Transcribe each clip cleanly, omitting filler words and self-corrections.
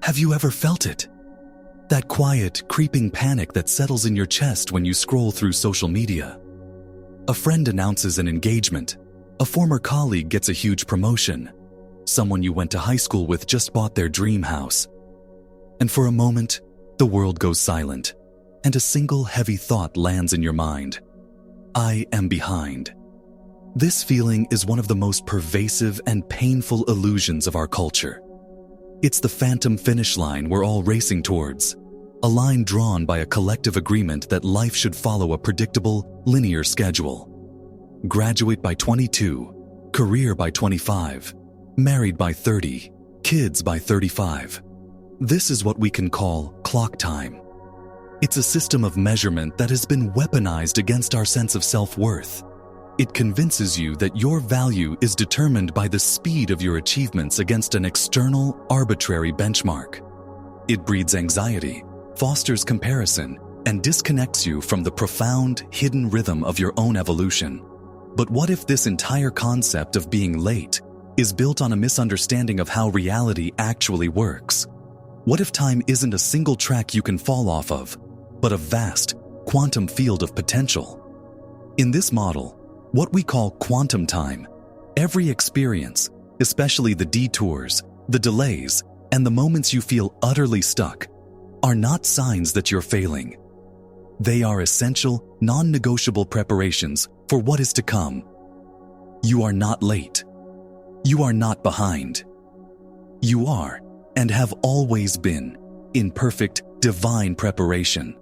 Have you ever felt it? That quiet, creeping panic that settles in your chest when you scroll through social media. A friend announces an engagement. A former colleague gets a huge promotion. Someone you went to high school with just bought their dream house. And for a moment, the world goes silent, and a single heavy thought lands in your mind. I am behind. This feeling is one of the most pervasive and painful illusions of our culture. It's the phantom finish line we're all racing towards, a line drawn by a collective agreement that life should follow a predictable, linear schedule. Graduate by 22, career by 25, married by 30, kids by 35. This is what we can call clock time. It's a system of measurement that has been weaponized against our sense of self-worth. It convinces you that your value is determined by the speed of your achievements against an external, arbitrary benchmark. It breeds anxiety, fosters comparison, and disconnects you from the profound, hidden rhythm of your own evolution. But what if this entire concept of being late is built on a misunderstanding of how reality actually works? What if time isn't a single track you can fall off of, but a vast, quantum field of potential? In this model, what we call quantum time, every experience, especially the detours, the delays, and the moments you feel utterly stuck, are not signs that you're failing. They are essential, non-negotiable preparations for what is to come. You are not late. You are not behind. You are, and have always been, in perfect, divine preparation.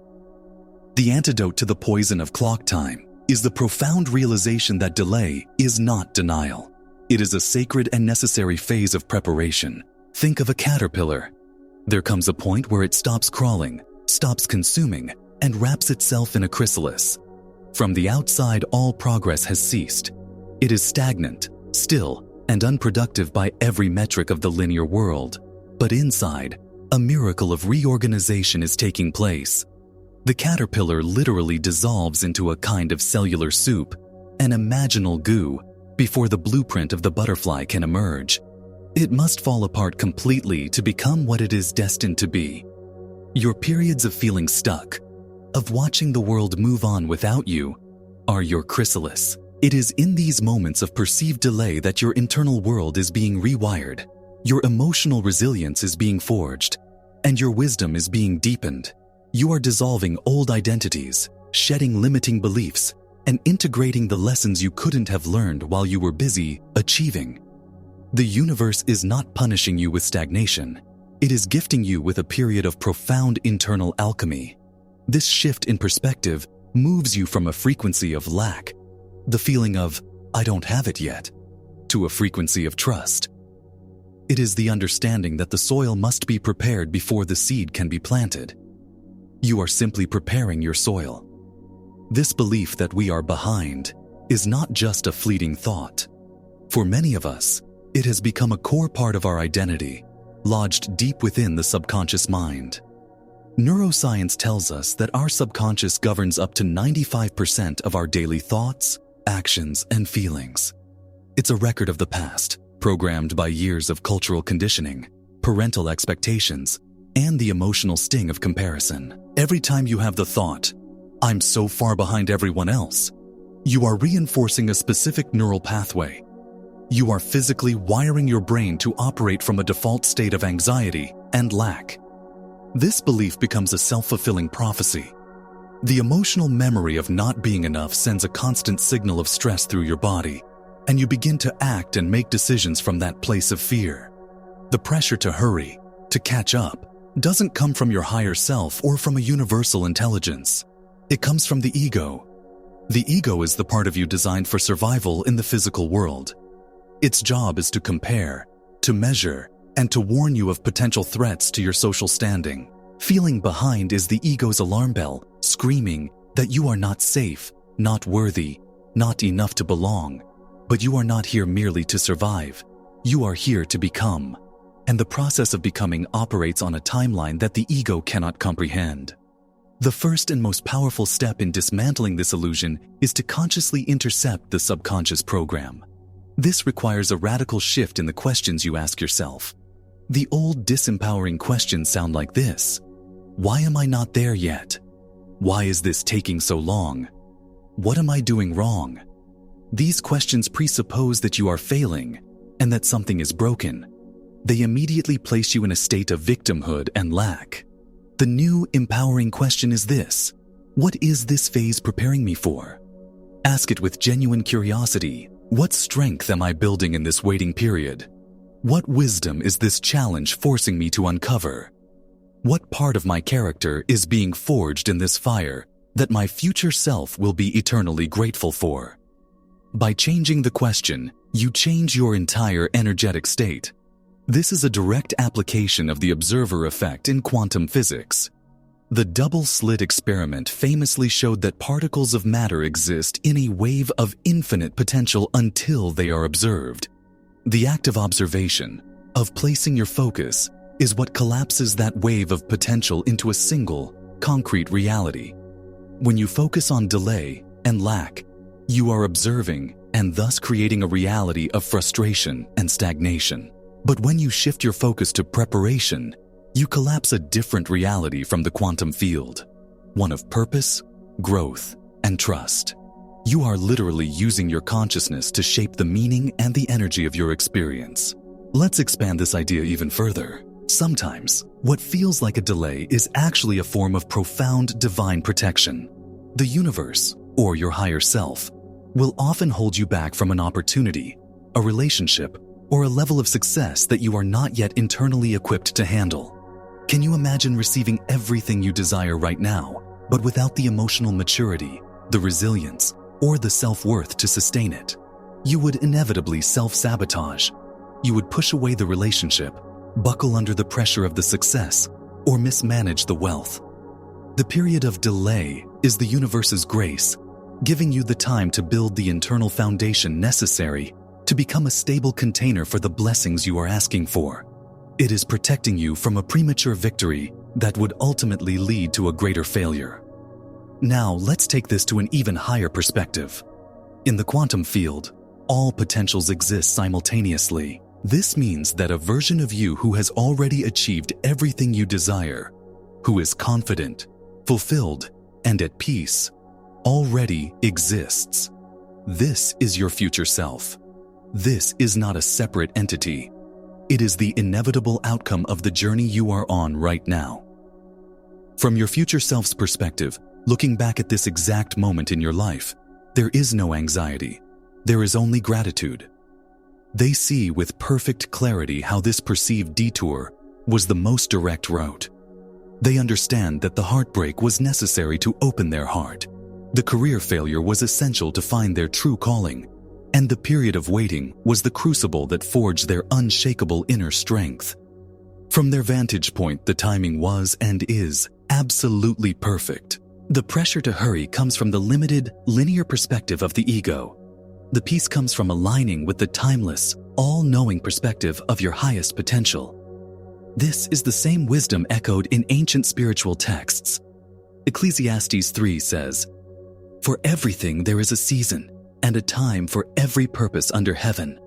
The antidote to the poison of clock time is the profound realization that delay is not denial. It is a sacred and necessary phase of preparation. Think of a caterpillar. There comes a point where it stops crawling, stops consuming, and wraps itself in a chrysalis. From the outside, all progress has ceased. It is stagnant, still, and unproductive by every metric of the linear world. But inside, a miracle of reorganization is taking place. The caterpillar literally dissolves into a kind of cellular soup, an imaginal goo, before the blueprint of the butterfly can emerge. It must fall apart completely to become what it is destined to be. Your periods of feeling stuck, of watching the world move on without you, are your chrysalis. It is in these moments of perceived delay that your internal world is being rewired, your emotional resilience is being forged, and your wisdom is being deepened. You are dissolving old identities, shedding limiting beliefs, and integrating the lessons you couldn't have learned while you were busy achieving. The universe is not punishing you with stagnation. It is gifting you with a period of profound internal alchemy. This shift in perspective moves you from a frequency of lack, the feeling of, I don't have it yet, to a frequency of trust. It is the understanding that the soil must be prepared before the seed can be planted. You are simply preparing your soil. This belief that we are behind is not just a fleeting thought. For many of us, it has become a core part of our identity, lodged deep within the subconscious mind. Neuroscience tells us that our subconscious governs up to 95% of our daily thoughts, actions, and feelings. It's a record of the past, programmed by years of cultural conditioning, parental expectations, and the emotional sting of comparison. Every time you have the thought, I'm so far behind everyone else, you are reinforcing a specific neural pathway. You are physically wiring your brain to operate from a default state of anxiety and lack. This belief becomes a self-fulfilling prophecy. The emotional memory of not being enough sends a constant signal of stress through your body, and you begin to act and make decisions from that place of fear. The pressure to hurry, to catch up, doesn't come from your higher self or from a universal intelligence. It comes from the ego. The ego is the part of you designed for survival in the physical world. Its job is to compare, to measure, and to warn you of potential threats to your social standing. Feeling behind is the ego's alarm bell, screaming that you are not safe, not worthy, not enough to belong. But you are not here merely to survive. You are here to become. And the process of becoming operates on a timeline that the ego cannot comprehend. The first and most powerful step in dismantling this illusion is to consciously intercept the subconscious program. This requires a radical shift in the questions you ask yourself. The old disempowering questions sound like this: why am I not there yet? Why is this taking so long? What am I doing wrong? These questions presuppose that you are failing and that something is broken. They immediately place you in a state of victimhood and lack. The new empowering question is this: what is this phase preparing me for? Ask it with genuine curiosity. What strength am I building in this waiting period? What wisdom is this challenge forcing me to uncover? What part of my character is being forged in this fire that my future self will be eternally grateful for? By changing the question, you change your entire energetic state. This is a direct application of the observer effect in quantum physics. The double-slit experiment famously showed that particles of matter exist in a wave of infinite potential until they are observed. The act of observation, of placing your focus, is what collapses that wave of potential into a single, concrete reality. When you focus on delay and lack, you are observing and thus creating a reality of frustration and stagnation. But when you shift your focus to preparation, you collapse a different reality from the quantum field, one of purpose, growth, and trust. You are literally using your consciousness to shape the meaning and the energy of your experience. Let's expand this idea even further. Sometimes, what feels like a delay is actually a form of profound divine protection. The universe, or your higher self, will often hold you back from an opportunity, a relationship, or a level of success that you are not yet internally equipped to handle. Can you imagine receiving everything you desire right now, but without the emotional maturity, the resilience, or the self-worth to sustain it? You would inevitably self-sabotage. You would push away the relationship, buckle under the pressure of the success, or mismanage the wealth. The period of delay is the universe's grace, giving you the time to build the internal foundation necessary to become a stable container for the blessings you are asking for. It is protecting you from a premature victory that would ultimately lead to a greater failure. Now, let's take this to an even higher perspective. In the quantum field, all potentials exist simultaneously. This means that a version of you who has already achieved everything you desire, who is confident, fulfilled, and at peace, already exists. This is your future self. This is not a separate entity. It is the inevitable outcome of the journey you are on right now. From your future self's perspective, looking back at this exact moment in your life, there is no anxiety. There is only gratitude. They see with perfect clarity how this perceived detour was the most direct route. They understand that the heartbreak was necessary to open their heart. The career failure was essential to find their true calling, and the period of waiting was the crucible that forged their unshakable inner strength. From their vantage point, the timing was and is absolutely perfect. The pressure to hurry comes from the limited, linear perspective of the ego. The peace comes from aligning with the timeless, all-knowing perspective of your highest potential. This is the same wisdom echoed in ancient spiritual texts. Ecclesiastes 3 says, "For everything there is a season, and a time for every purpose under heaven."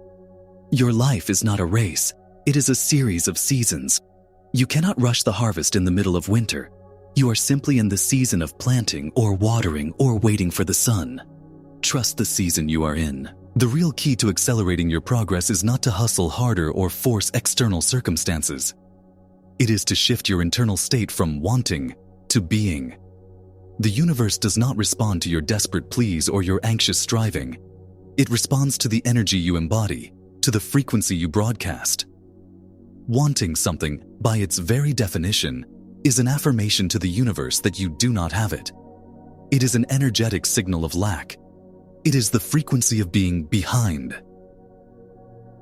Your life is not a race, it is a series of seasons. You cannot rush the harvest in the middle of winter. You are simply in the season of planting or watering or waiting for the sun. Trust the season you are in. The real key to accelerating your progress is not to hustle harder or force external circumstances. It is to shift your internal state from wanting to being. The universe does not respond to your desperate pleas or your anxious striving. It responds to the energy you embody, to the frequency you broadcast. Wanting something, by its very definition, is an affirmation to the universe that you do not have it. It is an energetic signal of lack. It is the frequency of being behind.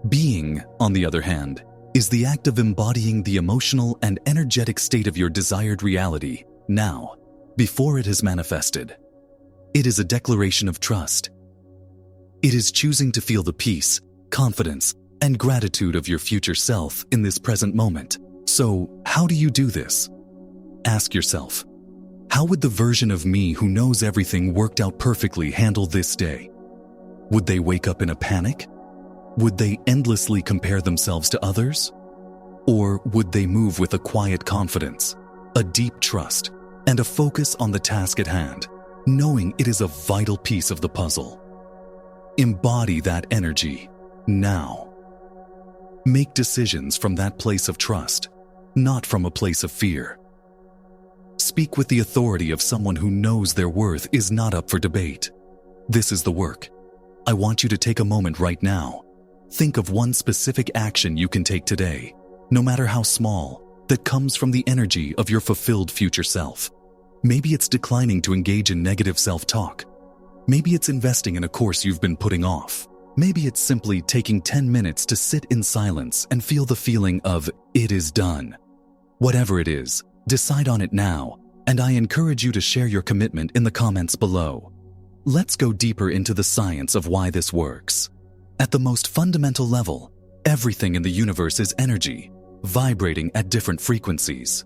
Being, on the other hand, is the act of embodying the emotional and energetic state of your desired reality, now, before it has manifested. It is a declaration of trust. It is choosing to feel the peace, confidence, and gratitude of your future self in this present moment. So, how do you do this? Ask yourself, how would the version of me who knows everything worked out perfectly handle this day? Would they wake up in a panic? Would they endlessly compare themselves to others? Or would they move with a quiet confidence, a deep trust, and a focus on the task at hand, knowing it is a vital piece of the puzzle? Embody that energy now. Make decisions from that place of trust, not from a place of fear. Speak with the authority of someone who knows their worth is not up for debate. This is the work. I want you to take a moment right now. Think of one specific action you can take today, no matter how small, that comes from the energy of your fulfilled future self. Maybe it's declining to engage in negative self-talk. Maybe it's investing in a course you've been putting off. Maybe it's simply taking 10 minutes to sit in silence and feel the feeling of "it is done." Whatever it is, decide on it now, and I encourage you to share your commitment in the comments below. Let's go deeper into the science of why this works. At the most fundamental level, everything in the universe is energy, vibrating at different frequencies.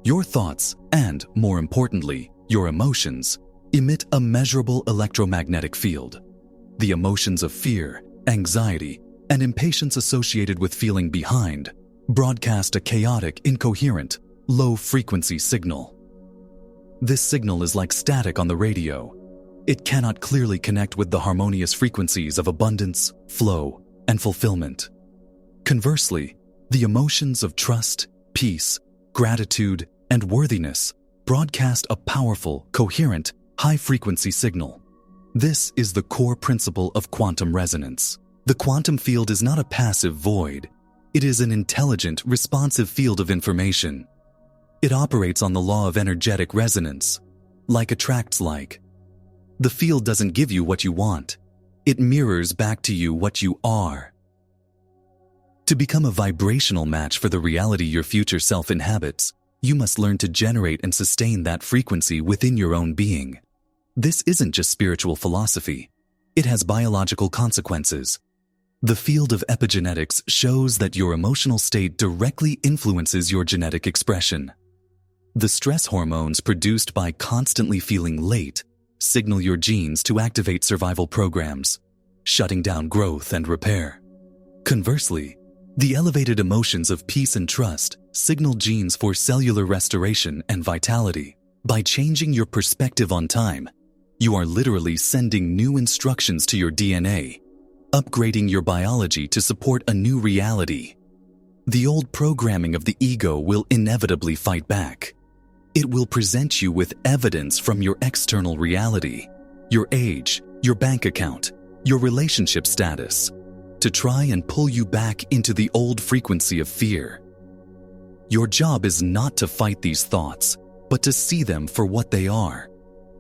Your thoughts, and more importantly, your emotions, emit a measurable electromagnetic field. The emotions of fear, anxiety, and impatience associated with feeling behind broadcast a chaotic, incoherent, low-frequency signal. This signal is like static on the radio. It cannot clearly connect with the harmonious frequencies of abundance, flow, and fulfillment. Conversely, the emotions of trust, peace, gratitude, and worthiness broadcast a powerful, coherent, high-frequency signal. This is the core principle of quantum resonance. The quantum field is not a passive void. It is an intelligent, responsive field of information. It operates on the law of energetic resonance. Like attracts like. The field doesn't give you what you want. It mirrors back to you what you are. To become a vibrational match for the reality your future self inhabits, you must learn to generate and sustain that frequency within your own being. This isn't just spiritual philosophy. It has biological consequences. The field of epigenetics shows that your emotional state directly influences your genetic expression. The stress hormones produced by constantly feeling late signal your genes to activate survival programs, shutting down growth and repair. Conversely, the elevated emotions of peace and trust signal genes for cellular restoration and vitality. By changing your perspective on time, you are literally sending new instructions to your DNA, upgrading your biology to support a new reality. The old programming of the ego will inevitably fight back. It will present you with evidence from your external reality, your age, your bank account, your relationship status, to try and pull you back into the old frequency of fear. Your job is not to fight these thoughts, but to see them for what they are.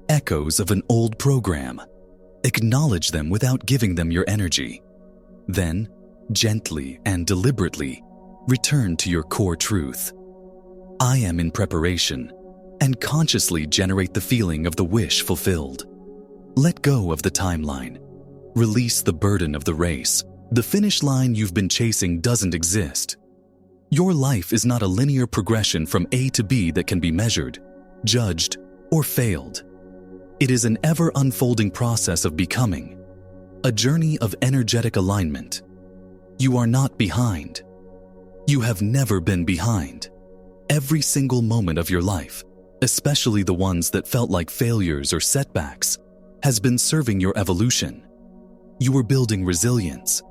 Echoes of an old program. Acknowledge them without giving them your energy. Then, gently and deliberately, return to your core truth. I am in preparation, and consciously generate the feeling of the wish fulfilled. Let go of the timeline. Release the burden of the race. The finish line you've been chasing doesn't exist. Your life is not a linear progression from A to B that can be measured, judged, or failed. It is an ever-unfolding process of becoming, a journey of energetic alignment. You are not behind. You have never been behind. Every single moment of your life, especially the ones that felt like failures or setbacks, has been serving your evolution. You were building resilience.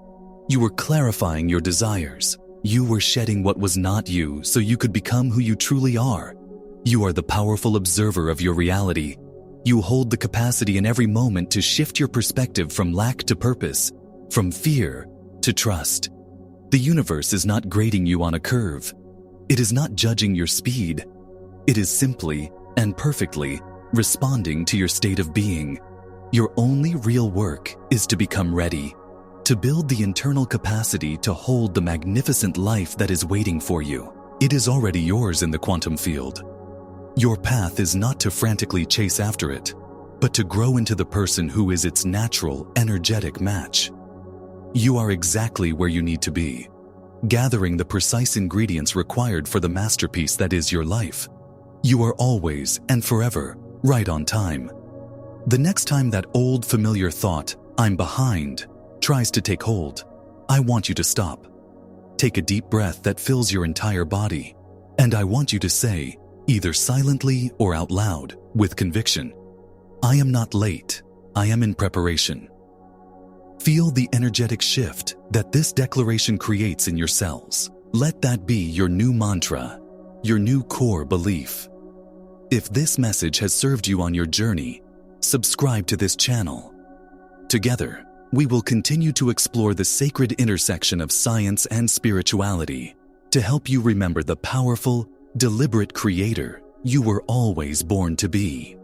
You were clarifying your desires. You were shedding what was not you so you could become who you truly are. You are the powerful observer of your reality. You hold the capacity in every moment to shift your perspective from lack to purpose, from fear to trust. The universe is not grading you on a curve. It is not judging your speed. It is simply and perfectly responding to your state of being. Your only real work is to become ready, to build the internal capacity to hold the magnificent life that is waiting for you. It is already yours in the quantum field. Your path is not to frantically chase after it, but to grow into the person who is its natural, energetic match. You are exactly where you need to be, gathering the precise ingredients required for the masterpiece that is your life. You are always and forever right on time. The next time that old familiar thought, "I'm behind," tries to take hold, I want you to stop. Take a deep breath that fills your entire body, and I want you to say, either silently or out loud, with conviction, I am not late, I am in preparation. Feel the energetic shift that this declaration creates in your cells. Let that be your new mantra, your new core belief. If this message has served you on your journey, subscribe to this channel. Together, we will continue to explore the sacred intersection of science and spirituality to help you remember the powerful, deliberate creator you were always born to be.